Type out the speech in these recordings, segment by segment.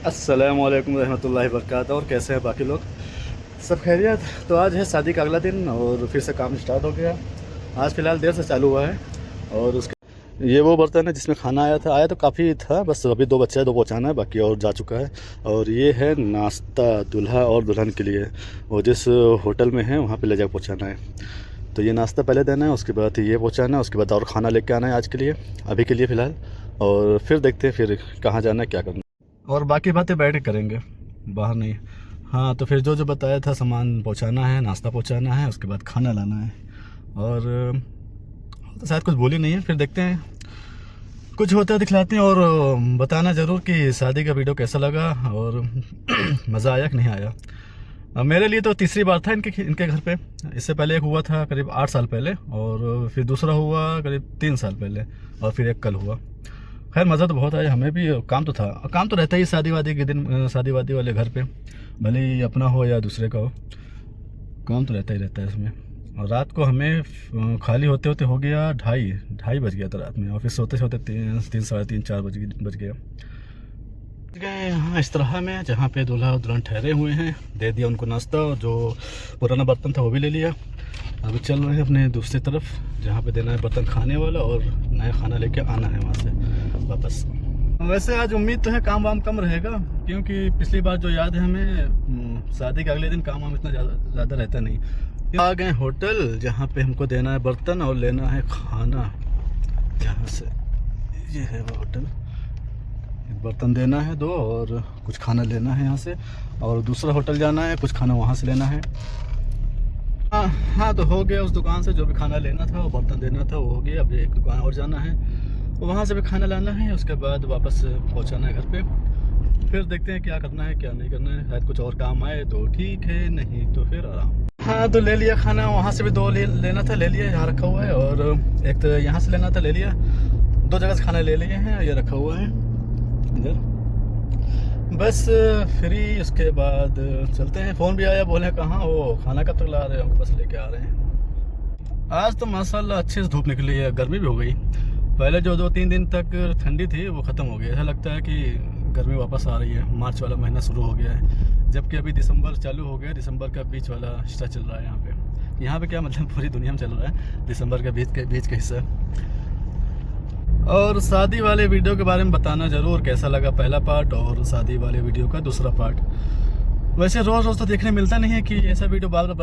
अस्सलामु अलैकुम रहमतुल्लाहि वबरकातुहू। और कैसे हैं बाकी लोग, सब खैरियत। तो आज है शादी का अगला दिन और फिर से काम स्टार्ट हो गया। आज फ़िलहाल देर से चालू हुआ है। और उसके ये वो बर्तन है जिसमें खाना आया तो काफ़ी था, बस अभी दो बच्चे हैं, दो पहुँचाना है, बाकी और जा चुका है। और ये है नाश्ता दूल्हा और दुल्हन के लिए, वो जिस होटल में है वहाँ पे ले जाकर पहुँचाना है। तो ये नाश्ता पहले देना है, उसके बाद ये पहुँचाना है, उसके बाद और खाना लेके आना है आज के लिए, अभी के लिए फ़िलहाल। और फिर देखते हैं फिर कहाँ जाना है, क्या करना है। और बाकी बातें बैठ के करेंगे, बाहर नहीं। हाँ, तो फिर जो जो बताया था, सामान पहुंचाना है, नाश्ता पहुंचाना है, उसके बाद खाना लाना है। और तो शायद कुछ बोली नहीं है, फिर देखते हैं, कुछ होता है दिखलाते हैं। और बताना ज़रूर कि शादी का वीडियो कैसा लगा और मज़ा आया कि नहीं आया। मेरे लिए तो तीसरी बार था इनके घर पे। इससे पहले एक हुआ था करीब 8 साल पहले, और फिर दूसरा हुआ करीब 3 साल पहले, और फिर एक कल हुआ। खैर मज़ा तो बहुत आया, हमें भी काम तो था, काम तो रहता ही शादी वादी के दिन, शादी वादी वाले घर पे, भले ही अपना हो या दूसरे का हो, काम तो रहता ही रहता है इसमें। और रात को हमें खाली होते होते हो गया ढाई बज गया था रात में। ऑफिस से होते 3 साढ़े 3 4 बज गया। गए यहाँ इस तरह में, जहाँ पे दूल्हा और दुल्हन ठहरे हुए हैं, दे दिया उनको नाश्ता, और जो पुराना बर्तन था वो भी ले लिया। अभी चल रहे हैं अपने दूसरी तरफ, जहाँ पे देना है बर्तन खाने वाला, और नया खाना लेके आना है वहाँ से वापस। वैसे आज उम्मीद तो है काम वाम कम रहेगा, क्योंकि पिछली बार जो याद है हमें, शादी के अगले दिन काम वाम इतना ज़्यादा रहता नहीं। आ गए होटल, जहाँ पे हमको देना है बर्तन और लेना है खाना। जहाँ से ये है वो होटल, बर्तन देना है 2 और कुछ खाना लेना है यहाँ से, और दूसरा होटल जाना है, कुछ खाना वहाँ से लेना है। हाँ, तो हो गया उस दुकान से जो भी खाना लेना था, वो बर्तन देना था, वो हो गया। अब एक दुकान और जाना है, वहाँ से भी खाना लाना है, उसके बाद वापस पहुँचाना है घर पे। फिर देखते हैं क्या करना है क्या नहीं करना है, शायद कुछ और काम आए तो ठीक है, नहीं तो फिर आराम। हाँ, तो ले लिया खाना, वहाँ से भी 2 लेना था, ले लिया, यहाँ रखा हुआ है। और एक तो यहाँ से लेना था, ले लिया। 2 जगह से खाना ले लिए हैं, ये रखा हुआ है इधर। बस फ्री, उसके बाद चलते हैं। फ़ोन भी आया, बोले कहाँ हो, खाना कब तक ला रहे हो, बस लेके आ रहे हैं। आज तो माशाल्लाह अच्छे से धूप निकली है, गर्मी भी हो गई। पहले जो 2-3 दिन तक ठंडी थी वो ख़त्म हो गई, ऐसा लगता है कि गर्मी वापस आ रही है। मार्च वाला महीना शुरू हो गया है, जबकि अभी दिसंबर चालू हो गया। दिसंबर का बीच वाला हिस्सा चल रहा है यहाँ पे क्या मतलब, पूरी दुनिया में चल रहा है दिसंबर का बीच का हिस्सा। और शादी वाले वीडियो के बारे में बताना ज़रूर, कैसा लगा पहला पार्ट और शादी वाले वीडियो का दूसरा पार्ट। वैसे रोज़ रोज़ तो देखने मिलता नहीं है कि ऐसा वीडियो बार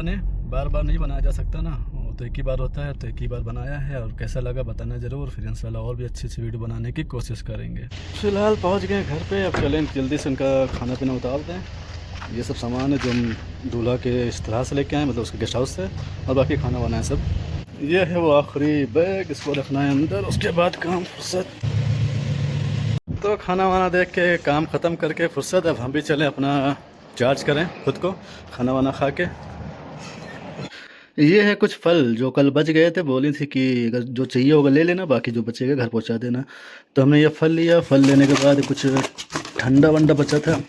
बार नहीं बनाया जा सकता ना, तो एक ही बार होता है, तो एक ही बार बनाया है। और कैसा लगा बताना ज़रूर, फिर इंशाल्लाह और भी अच्छी वीडियो बनाने की कोशिश करेंगे। फिलहाल पहुंच गए घर पे, अब चलें जल्दी से उनका खाना पीना उतार दें। ये सब सामान है जो हम दूल्हा के इस तरह से लेके आए, मतलब उसके गेस्ट हाउस से, और बाकी खाना वाना है सब। ये है वो आखिरी बैग, इसको रखना है अंदर, उसके बाद काम फुर्सत। तो खाना वाना देख के काम ख़त्म करके फुर्सत, अब हम भी चलें अपना चार्ज करें खुद को, खाना वाना खा के। ये है कुछ फल जो कल बच गए थे, बोली थी कि अगर जो चाहिए होगा ले लेना, बाकी जो बचेगा घर पहुंचा देना। तो हमने ये फल लिया, फल लेने के बाद कुछ ठंडा वंडा बचा था,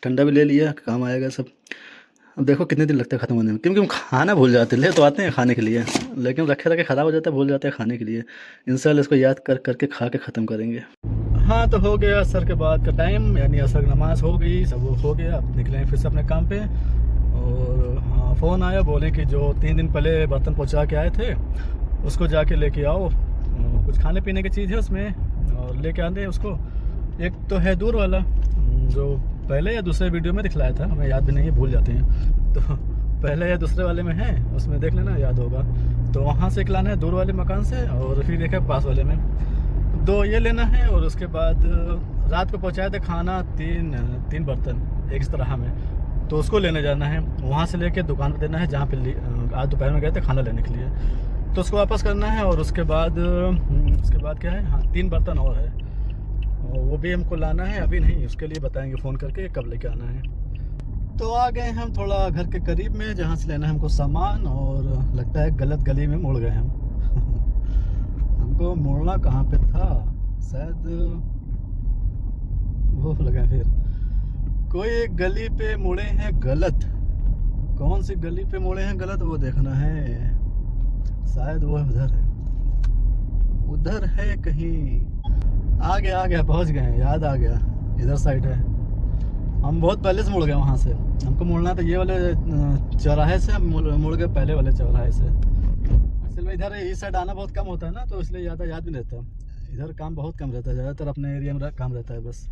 ठंडा भी ले लिया, काम आएगा सब। अब देखो कितने दिन लगते हैं ख़त्म होने में, क्योंकि हम खाना भूल जाते, ले तो आते हैं खाने के लिए, लेकिन रखे रखे ख़राब हो जाता है, भूल जाते हैं खाने के लिए। इंशाल्लाह इसको याद करके खा के ख़त्म करेंगे। हाँ, तो हो गया असर के बाद का टाइम, यानी असर नमाज हो गई, सब हो गया। अब निकले फिर से अपने काम पे। और हाँ, फ़ोन आया, बोले कि जो 3 दिन पहले बर्तन पहुँचा के आए थे उसको जाके लेके आओ, कुछ खाने पीने की चीज़ है उसमें, और लेके आने उसको। एक तो है दूर वाला, जो पहले या दूसरे वीडियो में दिखलाया था, हमें याद भी नहीं है, भूल जाते हैं, तो पहले या दूसरे वाले में है, उसमें देख लेना, याद होगा। तो वहाँ से एक लाना है दूर वाले मकान से, और फिर एक है पास वाले में, 2 ये लेना है। और उसके बाद रात को पहुँचाए थे खाना 3 बर्तन एक इस तरह में, तो उसको लेने जाना है, वहाँ से लेके दुकान पर देना है जहाँ पे आज दोपहर में गए थे खाना लेने के लिए, तो उसको वापस करना है। और उसके बाद क्या है, हाँ 3 बर्तन और है, वो भी हमको लाना है, अभी नहीं, उसके लिए बताएंगे फ़ोन करके कब लेके आना है। तो आ गए हम थोड़ा घर के करीब में, जहाँ से लेना है हमको सामान, और लगता है गलत गली में मुड़ गए हम। हमको मुड़ना कहाँ पे था, शायद वो लगा, फिर कोई एक गली पे मुड़े हैं गलत। कौन सी गली पे मुड़े हैं गलत वो देखना है, शायद वो उधर है कहीं। आ गया पहुंच गए, याद आ गया, इधर साइड है। हम बहुत पहले से मुड़ गए वहाँ से। हमको मुड़ना था ये वाले चौराहे से, हम मुड़ गए पहले वाले चौराहे से। असल में इधर इस साइड आना बहुत कम होता है ना, तो इसलिए ज़्यादा याद नहीं रहता। इधर काम बहुत कम रहता है, ज़्यादातर अपने एरिया में काम रहता है बस।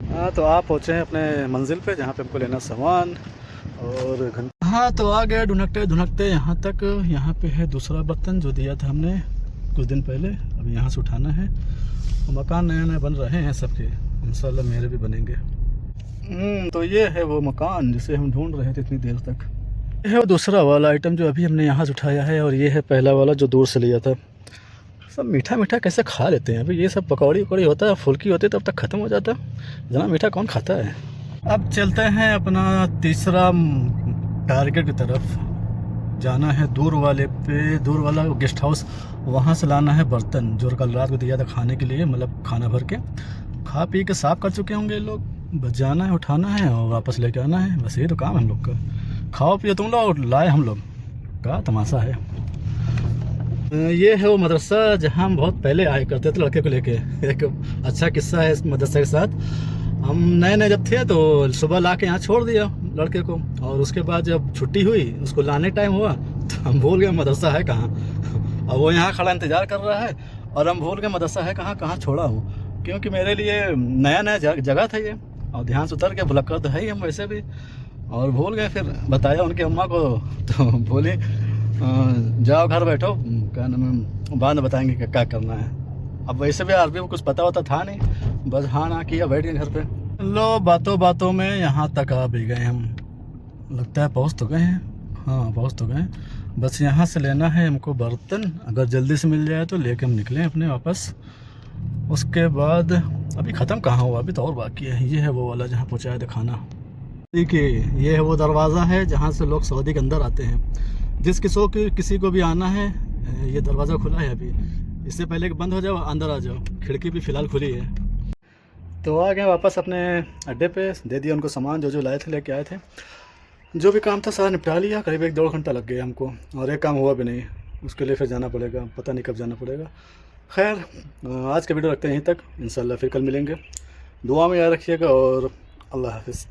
हाँ, तो आप पहुँचे हैं अपने मंजिल पे जहाँ पे हमको लेना सामान और हाँ, तो आ गए ढूंढते ढूंढते यहाँ तक। यहाँ पे है दूसरा बर्तन जो दिया था हमने कुछ दिन पहले, अब यहाँ से उठाना है। मकान नए नए बन रहे हैं सबके, इंशाल्लाह मेरे भी बनेंगे। तो ये है वो मकान जिसे हम ढूंढ रहे थे इतनी देर तक। ये है वो दूसरा वाला आइटम जो अभी हमने यहाँ से उठाया है, और ये है पहला वाला जो दूर से लिया था। सब मीठा मीठा कैसे खा लेते हैं अभी, ये सब पकौड़ी उकौड़ी होता है, फुल्की होती है तब तक ख़त्म हो जाता। इतना मीठा कौन खाता है। अब चलते हैं अपना तीसरा टारगेट की तरफ। जाना है दूर वाले पे, दूर वाला गेस्ट हाउस, वहाँ से लाना है बर्तन जो कल रात को दिया था खाने के लिए, मतलब खाना भर के खा पी के साफ़ कर चुके होंगे लोग। बस जाना है, उठाना है और वापस लेके आना है, बस यही तो काम है हम लोग का। खाओ पियो तुम लोग, लाए हम लोग, क्या तमाशा है। ये है वो मदरसा जहाँ हम बहुत पहले आए करते थे लड़के को लेके। एक अच्छा किस्सा है इस मदरसा के साथ। हम नए नए जब थे तो सुबह ला के यहाँ छोड़ दिया लड़के को, और उसके बाद जब छुट्टी हुई उसको लाने टाइम हुआ तो हम भूल गए मदरसा है कहाँ। और वो यहाँ खड़ा इंतज़ार कर रहा है और हम भूल गए मदरसा है कहाँ, कहाँ छोड़ा हूँ। क्योंकि मेरे लिए नया नया जगह था ये, और ध्यान से उतर के भुलक्कर तो है ही हम वैसे भी, और भूल गए। फिर बताया उनकी अम्मा को तो बोली जाओ घर बैठो, क्या नाम है, बाद में बताएंगे क्या करना है। अब वैसे भी अरबी में कुछ पता होता था नहीं, बस हाँ ना किया, बैठ गए घर पे। लो बातों बातों में यहाँ तक आ भी गए हम, लगता है पहुँच तो गए हैं। हाँ, पहुँच तो गए। बस यहाँ से लेना है हमको बर्तन, अगर जल्दी से मिल जाए तो लेके हम निकलें अपने वापस। उसके बाद अभी ख़त्म कहाँ हुआ, अभी तो और बाकी है। ये है वो वाला जहाँ पहुँचाया था खाना। देखिए ये है वो दरवाज़ा है जहाँ से लोग सऊदी के अंदर आते हैं। किसी को भी आना है, ये दरवाज़ा खुला है अभी, इससे पहले कि बंद हो जाओ अंदर आ जाओ। खिड़की भी फ़िलहाल खुली है। तो आ गए वापस अपने अड्डे पे, दे दिया उनको सामान जो लाए थे, लेके आए थे। जो भी काम था सारा निपटा लिया। करीब 1-1.5 घंटा लग गया हमको, और एक काम हुआ भी नहीं। उसके लिए फिर जाना पड़ेगा, पता नहीं कब जाना पड़ेगा। खैर, आज का वीडियो रखते हैं यहीं तक, इंशाल्लाह फिर कल मिलेंगे। दुआ में याद रखिएगा और अल्लाह हाफ़िज़।